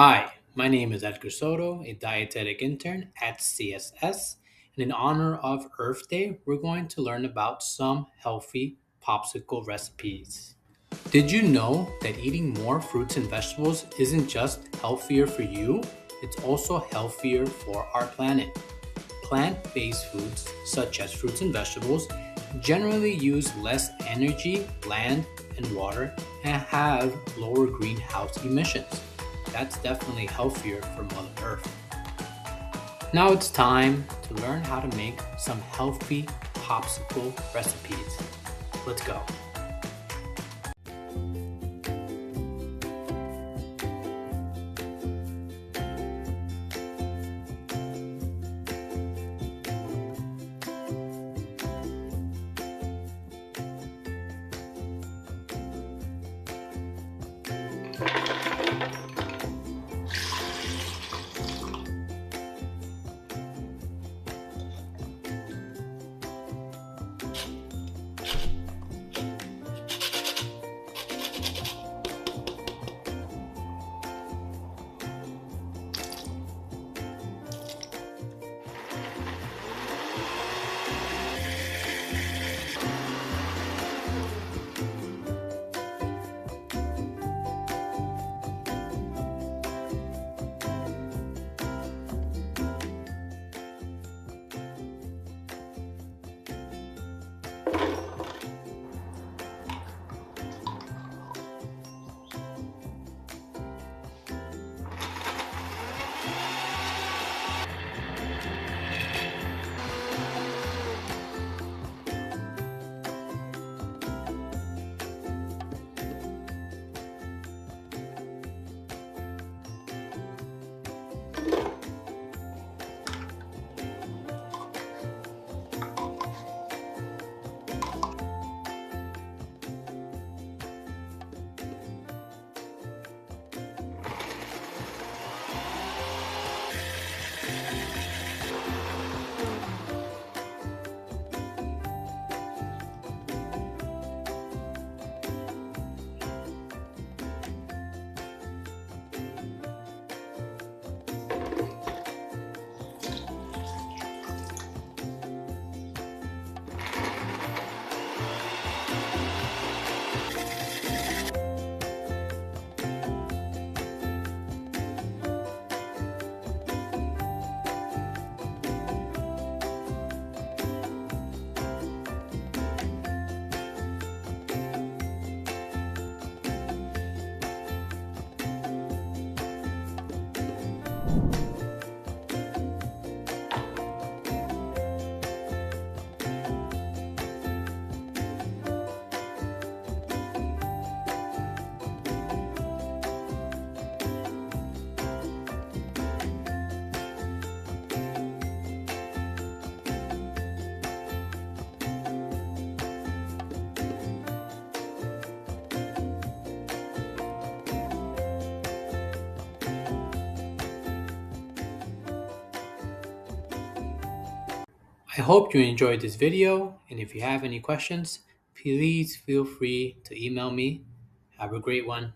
Hi, my name is Edgar Soto, a dietetic intern at CSS. And in honor of Earth Day, we're going to learn about some healthy popsicle recipes. Did you know that eating more fruits and vegetables isn't just healthier for you, it's also healthier for our planet? Plant based foods, such as fruits and vegetables, generally use less energy, land, and water and have lower greenhouse emissions. That's definitely healthier for Mother Earth. Now it's time to learn how to make some healthy popsicle recipes. Let's go. I hope you enjoyed this video, and if you have any questions, please feel free to email me. Have a great one.